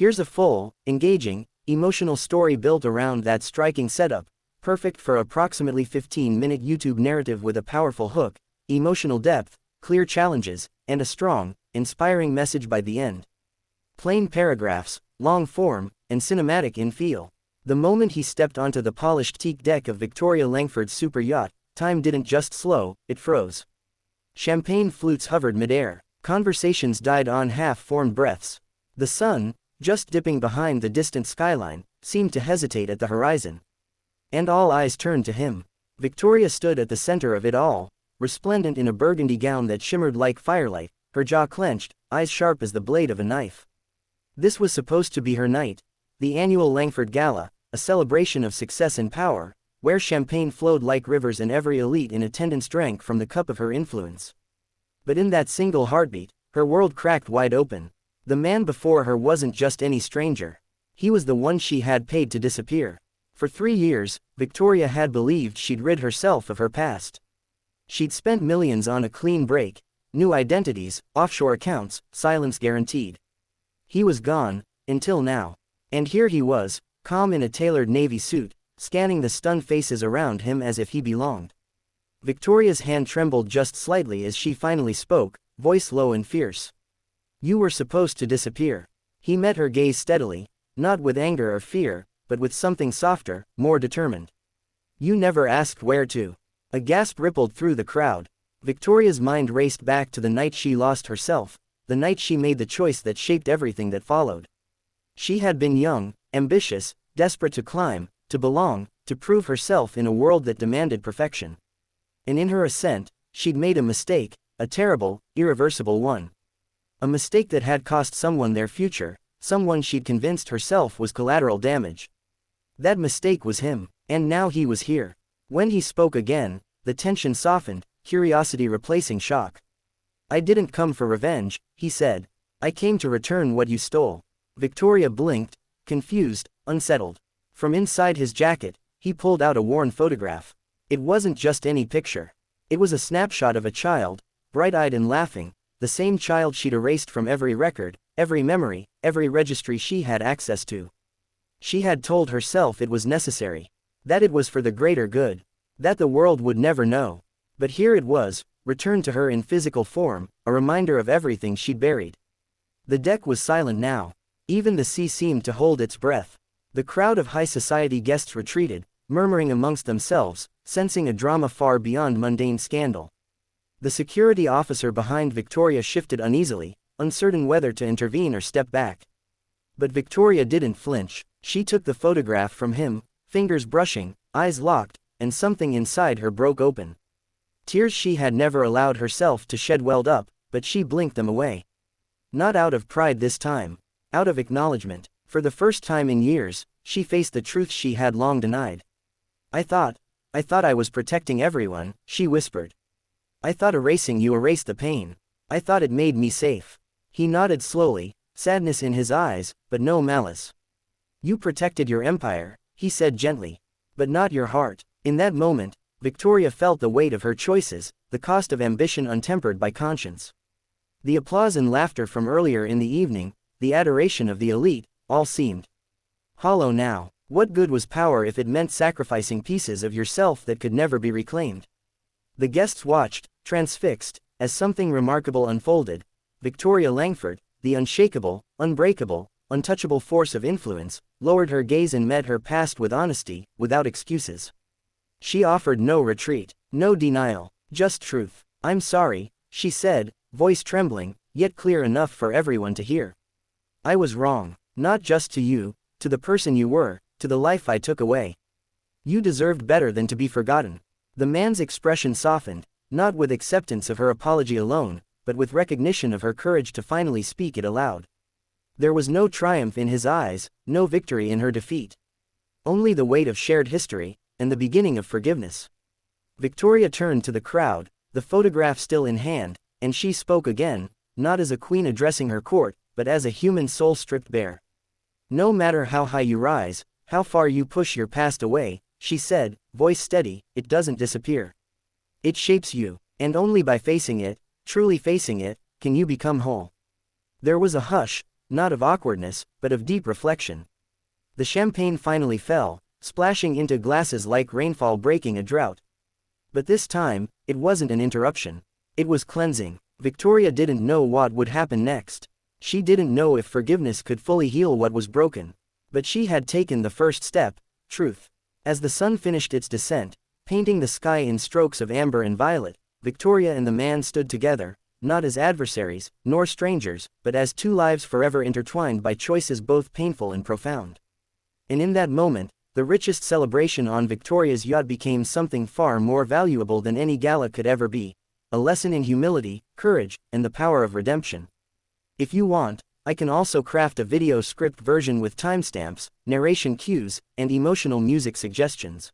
Here's a full, engaging, emotional story built around that striking setup, perfect for approximately 15-minute YouTube narrative with a powerful hook, emotional depth, clear challenges, and a strong, inspiring message by the end. Plain paragraphs, long form, and cinematic in feel. The moment he stepped onto the polished teak deck of Victoria Langford's super yacht, time didn't just slow, it froze. Champagne flutes hovered midair. Conversations died on half-formed breaths. The sun, just dipping behind the distant skyline, seemed to hesitate at the horizon. And all eyes turned to him. Victoria stood at the center of it all, resplendent in a burgundy gown that shimmered like firelight, her jaw clenched, eyes sharp as the blade of a knife. This was supposed to be her night, the annual Langford Gala, a celebration of success and power, where champagne flowed like rivers and every elite in attendance drank from the cup of her influence. But in that single heartbeat, her world cracked wide open. The man before her wasn't just any stranger. He was the one she had paid to disappear. For 3 years, Victoria had believed she'd rid herself of her past. She'd spent millions on a clean break, new identities, offshore accounts, silence guaranteed. He was gone, until now. And here he was, calm in a tailored navy suit, scanning the stunned faces around him as if he belonged. Victoria's hand trembled just slightly as she finally spoke, voice low and fierce. "You were supposed to disappear." He met her gaze steadily, not with anger or fear, but with something softer, more determined. "You never asked where to." A gasp rippled through the crowd. Victoria's mind raced back to the night she lost herself, the night she made the choice that shaped everything that followed. She had been young, ambitious, desperate to climb, to belong, to prove herself in a world that demanded perfection. And in her ascent, she'd made a mistake, a terrible, irreversible one. A mistake that had cost someone their future, someone she'd convinced herself was collateral damage. That mistake was him, and now he was here. When he spoke again, the tension softened, curiosity replacing shock. "I didn't come for revenge," he said. "I came to return what you stole." Victoria blinked, confused, unsettled. From inside his jacket, he pulled out a worn photograph. It wasn't just any picture. It was a snapshot of a child, bright-eyed and laughing, the same child she'd erased from every record, every memory, every registry she had access to. She had told herself it was necessary, that it was for the greater good, that the world would never know. But here it was, returned to her in physical form, a reminder of everything she'd buried. The deck was silent now. Even the sea seemed to hold its breath. The crowd of high society guests retreated, murmuring amongst themselves, sensing a drama far beyond mundane scandal. The security officer behind Victoria shifted uneasily, uncertain whether to intervene or step back. But Victoria didn't flinch. She took the photograph from him, fingers brushing, eyes locked, and something inside her broke open. Tears she had never allowed herself to shed welled up, but she blinked them away. Not out of pride this time. Out of acknowledgement. For the first time in years, she faced the truth she had long denied. I thought I was protecting everyone," she whispered. "I thought erasing you erased the pain. I thought it made me safe." He nodded slowly, sadness in his eyes, but no malice. "You protected your empire," he said gently, "but not your heart." In that moment, Victoria felt the weight of her choices, the cost of ambition untempered by conscience. The applause and laughter from earlier in the evening, the adoration of the elite, all seemed hollow now. What good was power if it meant sacrificing pieces of yourself that could never be reclaimed? The guests watched, transfixed, as something remarkable unfolded. Victoria Langford, the unshakable, unbreakable, untouchable force of influence, lowered her gaze and met her past with honesty, without excuses. She offered no retreat, no denial, just truth. "I'm sorry," she said, voice trembling, yet clear enough for everyone to hear. "I was wrong, not just to you, to the person you were, to the life I took away. You deserved better than to be forgotten." The man's expression softened, not with acceptance of her apology alone, but with recognition of her courage to finally speak it aloud. There was no triumph in his eyes, no victory in her defeat. Only the weight of shared history, and the beginning of forgiveness. Victoria turned to the crowd, the photograph still in hand, and she spoke again, not as a queen addressing her court, but as a human soul stripped bare. "No matter how high you rise, how far you push your past away," she said, voice steady, "it doesn't disappear. It shapes you, and only by facing it, truly facing it, can you become whole." There was a hush, not of awkwardness, but of deep reflection. The champagne finally fell, splashing into glasses like rainfall breaking a drought. But this time, it wasn't an interruption. It was cleansing. Victoria didn't know what would happen next. She didn't know if forgiveness could fully heal what was broken. But she had taken the first step, truth. As the sun finished its descent, painting the sky in strokes of amber and violet, Victoria and the man stood together, not as adversaries, nor strangers, but as two lives forever intertwined by choices both painful and profound. And in that moment, the richest celebration on Victoria's yacht became something far more valuable than any gala could ever be, a lesson in humility, courage, and the power of redemption. If you want, I can also craft a video script version with timestamps, narration cues, and emotional music suggestions.